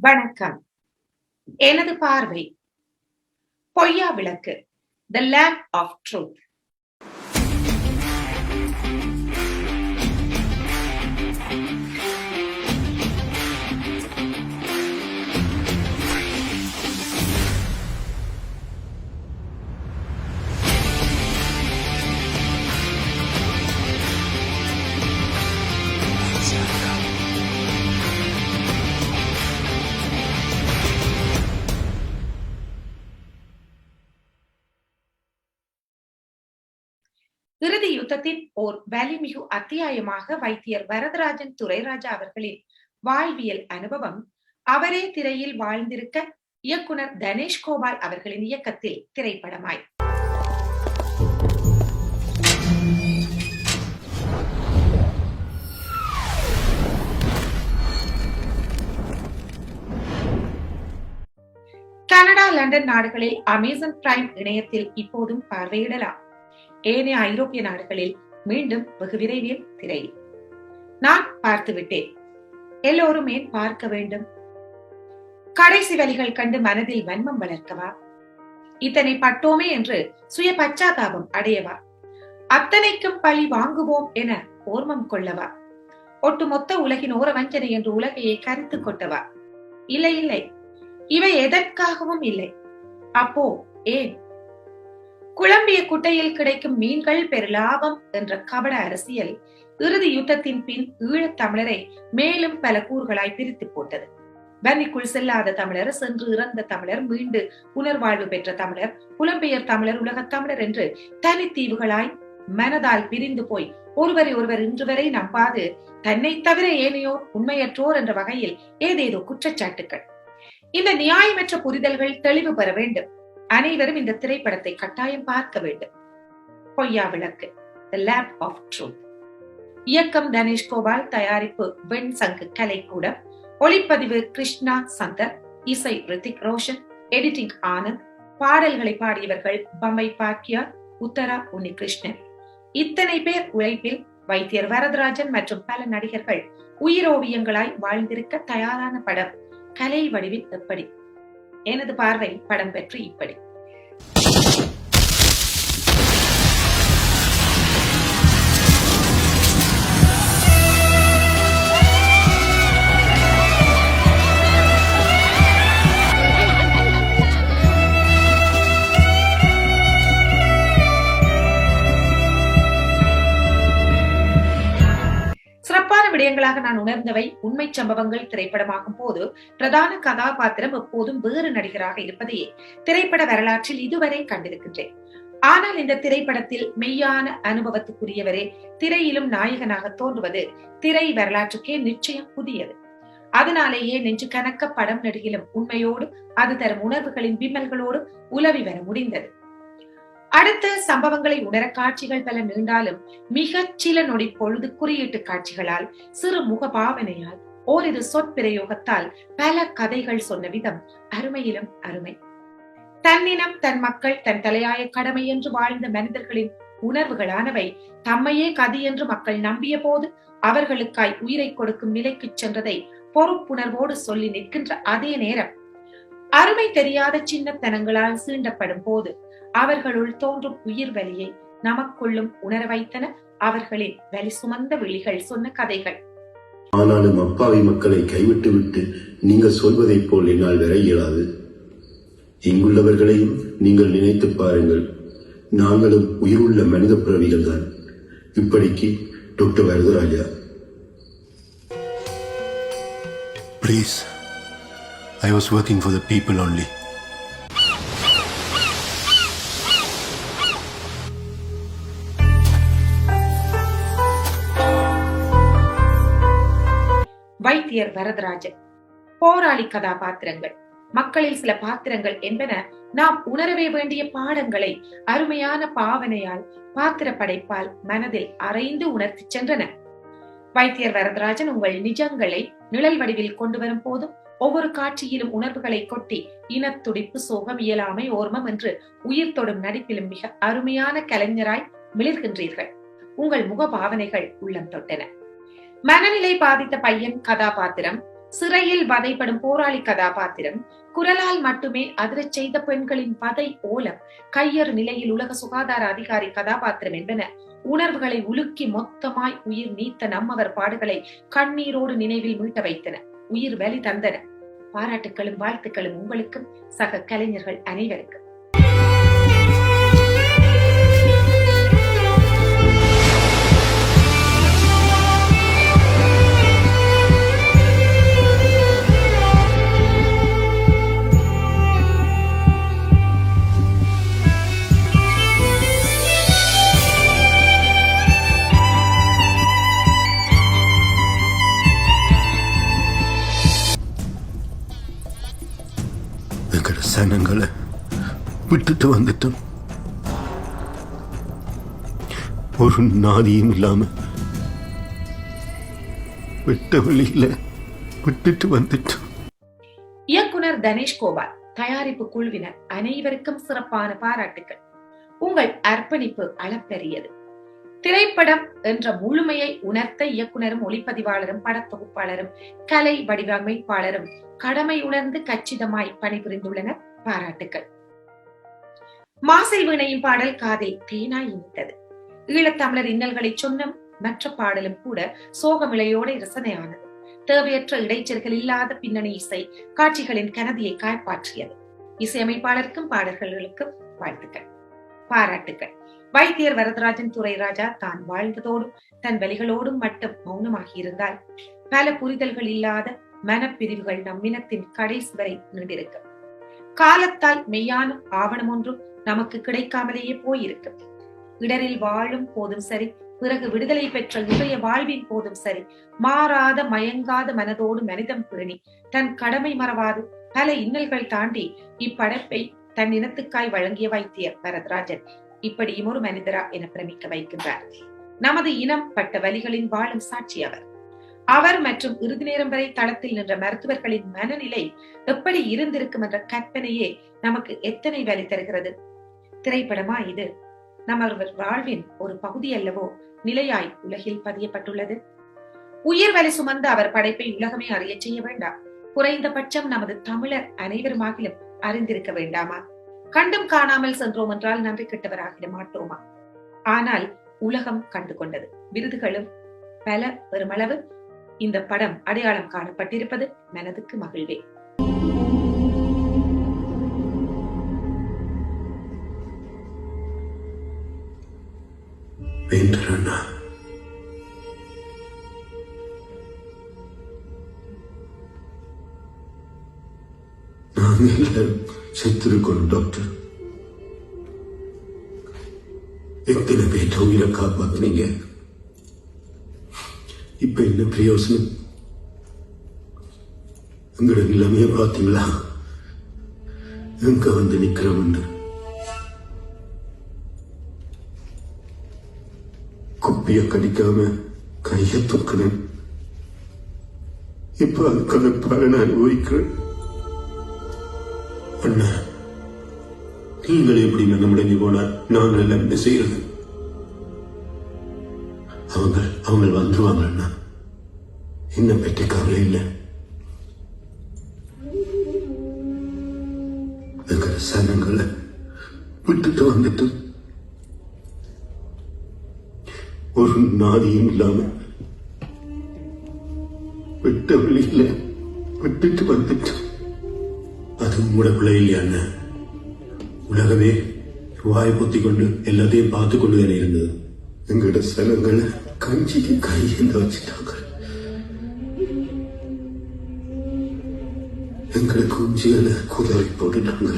வணக்கம். எனது பார்வை பொய்யா விளக்கு, த லேம்ப் ஆஃப் ட்ரூத். இறுதி யுத்தத்தின் ஓர் வலிமிகு அத்தியாயமாக வைத்தியர் வரதராஜன் துரைராஜா அவர்களின் வாழ்வியல் அனுபவம் அவரே திரையில் வாழ்ந்திருக்க இயக்குனர் தனேஷ் கோபால் அவர்களின் இயக்கத்தில் திரைப்படமாய் கனடா, லண்டன் நாடுகளில் அமேசான் பிரைம் இணையத்தில் இப்போதும் பார்வையிடலாம். ஏனைய ஐரோப்பிய நாடுகளில் மீண்டும் வெகு விரைவில் திரையில். நான் பார்த்து விட்டேன். எல்லோரும் ஏன் பார்க்க வேண்டும்? கடைசி வலிகள் கண்டு மனதில் வன்மம் வளர்க்கவா? இத்தனை பட்டோமே என்று சுய பச்சாதாபம் அடையவா? அத்தனைக்கும் பழி வாங்குவோம் என ஓர்மம் கொள்ளவா? ஒட்டுமொத்த உலகின் ஓர வஞ்சனை என்று உலகையை கருத்து கொட்டவா? இல்லை இல்லை, இவை எதற்காகவும் இல்லை. அப்போ ஏன்? குழம்பிய குட்டையில் கிடைக்கும் மீன்கள் பெருலாபம் என்ற கபட அரசியல் இறுதி யுத்தத்தின் பின் ஈழத் தமிழரை மேலும் பல கூறுகளாய் பிரித்து போட்டது. வன்னிக்குள் செல்லாத தமிழர், சென்று இறந்த தமிழர், மீண்டு புனர்வாழ்வு பெற்ற தமிழர், புலம்பெயர் தமிழர், உலகத் தமிழர் என்று தனித்தீவுகளாய் மனதால் பிரிந்து போய் ஒருவரை ஒருவர் இன்று வரை நம்பாது தன்னை தவிர ஏனையோர் உண்மையற்றோர் என்ற வகையில் ஏதேதோ குற்றச்சாட்டுகள். இந்த நியாயமற்ற புரிதல்கள் தெளிவு பெற வேண்டும். அனைவரும் இந்த திரைப்படத்தை கட்டாயம் பார்க்க வேண்டும். பொய்யா விளக்கு, த லேம்ப் ஆஃப் ட்ரூத். இயக்கம் தனேஷ் கோபால், தயாரிப்பு வெண் சங்கு கலைக்கூடம், ஒளிப்பதிவு கிருஷ்ணா சந்தர், இசை ரித்திக் ரோஷன், எடிட்டிங் ஆனந்த், பாடல்களை பாடியவர்கள் பம்மை பாக்கியா, உத்தரா உன்னிகிருஷ்ணன். இத்தனை பேர் உழைப்பில் வைத்தியர் வரதராஜன் மற்றும் பல நடிகர்கள் உயிரோவியங்களாய் வாழ்ந்திருக்க தயாரான படம் கலை வடிவில் எப்படி? எனது பார்வை படம் பெற்று இப்படி. சிறப்பான விடயங்களாக நான் உணர்ந்தவை உண்மை சம்பவங்கள். திரைப்படமாகும் போது பிரதான கதாபாத்திரம் எப்போதும் வேறு நடிகராக இருப்பதையே திரைப்பட வரலாற்றில் இதுவரை கண்டிருக்கின்றேன். ஆனால் இந்த திரைப்படத்தில் மெய்யான அனுபவத்துக்குரியவரே திரையிலும் நாயகனாக தோன்றுவது திரை வரலாற்றுக்கே நிச்சயம் புதியது. அதனாலேயே நெஞ்சு கணக்க படம் நடிகிலும் உண்மையோடு அது தரும் உணர்வுகளின் விம்மல்களோடு உலவி வர முடிந்தது. அடுத்த சம்பவங்களை உணர காட்சிகள் பல நீண்டாலும் மிகச் சில நொடி பொழுது குறியீட்டு காட்சிகளால், சிறு முக பாவனையால், ஓரிரு சொற்பிரயோகத்தால் பல கதைகள் சொன்ன விதம் அருமையிலும் அருமை. தன்னினம், தன் மக்கள், தன் தலையாய கடமை என்று வாழ்ந்த மனிதர்களின் உணர்வுகளானவை தம்மையே கதி என்று மக்கள் நம்பிய போது அவர்களுக்காய் உயிரை கொடுக்கும் நிலைக்கு சென்றதை பொறுப்புணர்வோடு சொல்லி நிற்கின்ற அதே நேரம், அருமை தெரியாத சின்னத்தனங்களால் சீண்டப்படும் போது அவர்களுள் தோன்றும் உயிர் வலியை நமக்குள்ளும் உணர வைத்தன அவர்களின் வலி சுமந்த விழிகள் சொன்ன கதைகள். ஆனாலும் அப்பாவி மக்களை கைவிட்டு விட்டு நீங்கள் சொல்வதைப் போல் என்னால் வர இயலாது. இங்குள்ளவர்களையும் நீங்கள் நினைத்து பாருங்கள். நாங்களும் உயிருள்ள மனித பிறவிகள் தான். இப்படிக்கு doctor Varadaraja. Please, I was working for the people only. வைத்தியர் வரதராஜன். போராளி கதாபாத்திரங்கள், மக்களில் சில பாத்திரங்கள் என்பன நாம் உணரவே வேண்டிய பாடங்களை அருமையான பாவனையால், பாத்திர படைப்பால் மனதில் அறைந்து உணர்த்தி சென்றன. வைத்தியர் வரதராஜன் உங்கள் நிஜங்களை நிழல் வடிவில் கொண்டு வரும் போதும் ஒவ்வொரு காட்சியிலும் உணர்வுகளை கொட்டி இனத்துடிப்பு, சோகம், இயலாமை, ஓர்மம் என்று உயிர் தொடும் நடிப்பிலும் மிக அருமையான கலைஞராய் மிளிர்கின்றீர்கள். உங்கள் முக பாவனைகள் உள்ளம் தொட்டன. மனநிலை பாதித்த பையன் கதாபாத்திரம் சிறையில் வதைப்படும் போராளி கதாபாத்திரம், குரலால் மட்டுமே அதிரச் செய்த பெண்களின் வதை ஓலம், கையறு நிலையில் உலக சுகாதார அதிகாரி கதாபாத்திரம் என்பன உணர்வுகளை உலுக்கி மொத்தமாய் உயிர் நீத்த நம்மவர் பாடுகளை கண்ணீரோடு நினைவில் மீட்ட வைத்தன, உயிர் வலி தந்தன. பாராட்டுக்களும் வாழ்த்துக்களும் உங்களுக்கும், சக கலைஞர்கள் அனைவருக்கும். எங்கட சனங்களை விட்டுட்டு வந்துட்டோம். ஒரு நாதியும் இல்லாம விட்ட வழியில விட்டுட்டு வந்துட்டோம். இயக்குனர் தனேஷ் கோபால், தயாரிப்பு குழுவினர் அனைவருக்கும் சிறப்பான பாராட்டுகள். உங்கள் அர்ப்பணிப்பு அளப்பெரியது. திரைப்படம் என்ற முழுமையை உணர்த்த இயக்குனரும் ஒளிப்பதிவாளரும் படத்தொகுப்பாளரும் கலை வடிவமைப்பாளரும் கடமை உணர்ந்து கச்சிதமாய் பணிபுரிந்துள்ளனர். பாராட்டுக்கள். மாசில் வீணையும் பாடல் காதில் தேனாய் இனித்தது. ஈழத்தமிழர் இன்னல்களை சொன்ன மற்ற பாடலும் கூட சோகமிழையோடு ரசனையானது. தேவையற்ற இடைச்சல்கள் இல்லாத பின்னணி இசை காட்சிகளின் கனதியை காப்பாற்றியது. இசையமைப்பாளருக்கும் பாடல்களுக்கும் வாழ்த்துக்கள், பாராட்டுக்கள். வைத்தியர் வரதராஜன் துரைராஜா தான் வாழ்ந்ததோடும் தன் வலிகளோடும் மட்டும் மௌனமாகி இருந்தால் பல புரிதல்கள் இல்லாத மனப்பிரிவுகள் நம் இனத்தின் கடைசி வரை நீண்டிருக்கும். காலத்தால் மெய்யான ஆவணம் ஒன்றும் நமக்கு கிடைக்காமலேயே போயிருக்கும். இடரில் வாழும் போதும் சரி, பிறகு விடுதலை பெற்ற இன்றைய வாழ்வின் போதும் சரி, மாறாத மயங்காத மனதோடு மனிதம் பேணி தன் கடமை மறவாது பல இன்னல்கள் தாண்டி இப்படைப்பை தன் இனத்துக்காய் வழங்கிய வைத்தியர் வரதராஜன் இப்படியும் ஒரு மனிதரா என பிரமிக்க வைக்கின்றார். நமது இனம் பட்ட வலிகளின் வாழும் சாட்சி அவர். அவர் மற்றும் இறுதி நேரம் வரை தளத்தில் நின்ற மருத்துவர்களின் மனநிலை எப்படி இருந்திருக்கும் என்ற கற்பனையே நமக்கு எத்தனை வலி தருகிறது. திரைப்படமா இது? நம்ம வாழ்வின் ஒரு பகுதி அல்லவோ நிலையாய் உலகில் பதியப்பட்டுள்ளது. உயிர் வலி சுமந்த அவர் படைப்பை உலகமே அறிய செய்ய வேண்டாம். குறைந்தபட்சம் நமது தமிழர் அனைவருமாகிலும் அறிந்திருக்க வேண்டாமா? கண்டும் காணாமல் சென்றோம் என்றால் நன்றி கெட்டவராகிட மாட்டோமா? ஆனால் உலகம் கண்டு கொண்டது. விருதுகளும் பல பெருமளவு இந்த படம் அடையாளம் காணப்பட்டிருப்பது மனதுக்கு மகிழ்வே. செத்துருக்கோம் டாக்டர். எத்தனை பேர் உயிரை காப்பாத்துனீங்க. இப்ப என்ன பிரயோசனம்? உங்களோட நிலைமைய பாத்தீங்களா? எங்க வந்து நிக்கிறோம். குப்பிய கடிக்காம கைய தூக்கணும். இப்ப அதுக்கான பலனை அனுபவிக்கிறேன். அண்ணா, நீங்கள் எப்படி மனமுடைஞ்சு போனார்? நாங்கள் எல்லாம் என்ன செய்யறது? அவங்க வந்துருவாங்க அண்ணா. என்ன பற்றி கவலை இல்லை. சனங்களை விட்டுட்டு வந்துட்டு ஒரு நாதியும் இல்லாம விட்ட வழியில விட்டுட்டு வந்துட்டு அது உங்களோட பிள்ளை இல்லையா? உலகமே வாய் பொத்தி கொண்டு எல்லாத்தையும் பார்த்து கொண்டு தானே இருந்தது. எங்களோட சனங்களை கஞ்சிக்கு கையில் வச்சுட்டாங்க. எங்களை குஞ்சிகளை குதறி போட்டுட்டாங்க.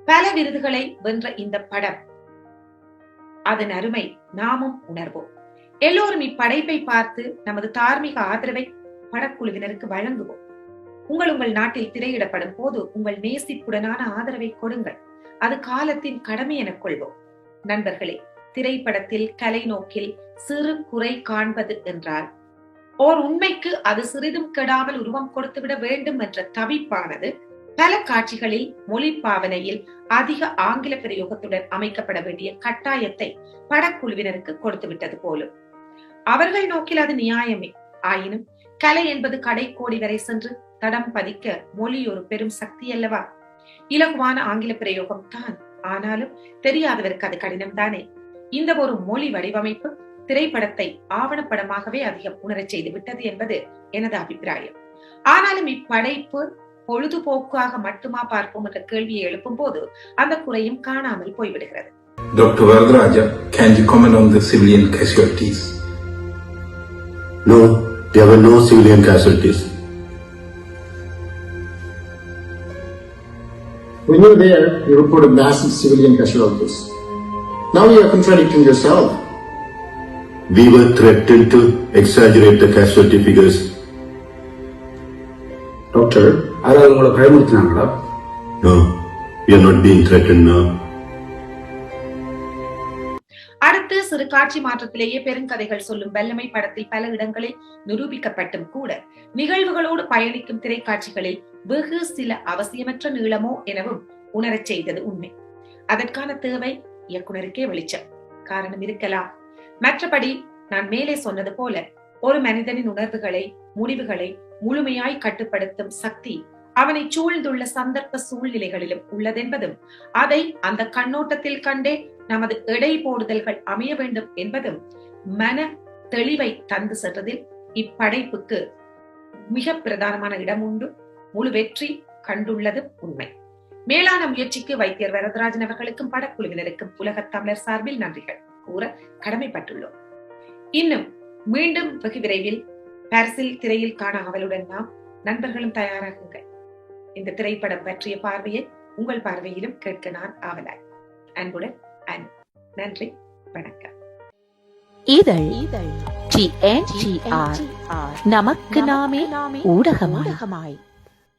பல விருதுகளை வென்ற இந்த படம், அதன் அருமை நாமும் உணர்வோம். எல்லோரும் இப்படைப்பை பார்த்து நமது தார்மீக ஆதரவை படக்குழுவினருக்கு வழங்குவோம். உங்கள் நாட்டில் திரையிடப்படும் போது உங்கள் நேசிப்புடனான ஆதரவை கொடுங்கள். அது காலத்தின் கடமை எனக் கொள்வோம். நண்பர்களே, திரைப்படத்தில் கலை நோக்கில் சிறு குறை காண்பது என்றால் ஓர் உண்மைக்கு அது சிறிதும் கெடாமல் உருவம் கொடுத்துவிட வேண்டும் என்ற தவிப்பானது பல காட்சிகளில் மொழி பாவனையில் அதிக ஆங்கில பிரயோகத்துடன் அமைக்கப்பட வேண்டிய கட்டாயத்தை படக்குழுவினருக்கு கொடுத்து விட்டது போலும். அவர்கள் நோக்கில் அது நியாயமே. ஆயினும் கலை என்பது கடைக்கோடி வரை சென்று தடம் பதிக்க மொழி ஒரு பெரும் சக்தி அல்லவா? இலகுவான ஆங்கில பிரயோகம் தான், ஆனாலும் தெரியாதவருக்கு அது கடினம் தானே. இந்த ஒரு மொழி வடிவமைப்பு திரைப்படத்தை ஆவணப்படமாகவே அதிகம் உணரச் செய்து விட்டது என்பது எனது அபிப்பிராயம். ஆனாலும் இப்படைப்பு பொழுதுபோக்காக மட்டுமா பார்ப்போம் என்ற கேள்வியை எழுப்பும் போது அந்த குறையும் காணாமல் போய்விடுகிறது. Dr. Varadaraja, can you comment on the civilian casualties? No, there were no civilian casualties. When you were there, you reported massive civilian casualties. Now you are contradicting yourself. We were threatened to exaggerate the casualty figures. Doctor, அதாவது உங்களை பயமுறுத்தினாங்களா? No, we are not being threatened now. அடுத்து சிறு காட்சி மாற்றத்திலேயே பெருங்கதைகள் சொல்லும் வல்லமை படத்தில் பல இடங்களில் நிரூபிக்கப்பட்டும் கூட நிகழ்வுகளோடு பயணிக்கும் திரைக்காட்சிகளில் வெகு சில அவசியமற்ற நீளமோ எனவும் உணரச் செய்தது உண்மை. அதற்கான தேவை இயக்குனருக்கே வெளிச்சம். காரணம் இருக்கலாம். மற்றபடி நான் மேலே சொன்னது போல ஒரு மனிதனின் உணர்வுகளை முடிவுகளை முழுமையாய் கட்டுப்படுத்தும் சக்தி அவனை சூழ்ந்துள்ள சந்தர்ப்ப சூழ்நிலைகளிலும் உள்ளதென்பதும் அதை அந்த கண்ணோட்டத்தில் கண்டே நமது எடை போடுதல்கள் அமைய வேண்டும் என்பதும் மன தெளிவை தந்து சென்றதில் இப்படைப்புக்கு மிக பிரதானமான இடம் உண்டு. முழு வெற்றி கண்டுள்ளதும் உண்மை. மேலான முயற்சிக்கு வைத்தியர் வரதராஜன் அவர்களுக்கும் படக்குழுவினருக்கும் உலகத் தமிழர் சார்பில் நன்றிகள் கூற கடமைப்பட்டுள்ளோம். இன்னும் மீண்டும் வெகு விரைவில் பாரிஸில் திரையில் காண ஆவலுடன் நாம் நண்பர்களும் தயாராகுங்கள். இந்த திரைப்படம் பற்றிய பார்வையை உங்கள் பார்வையிலும் கேட்க நான் ஆவலாய். அன்புடன் நன்றி, வணக்கம். இதழ் TNTR நமக்கு நாமே ஊடகமாய்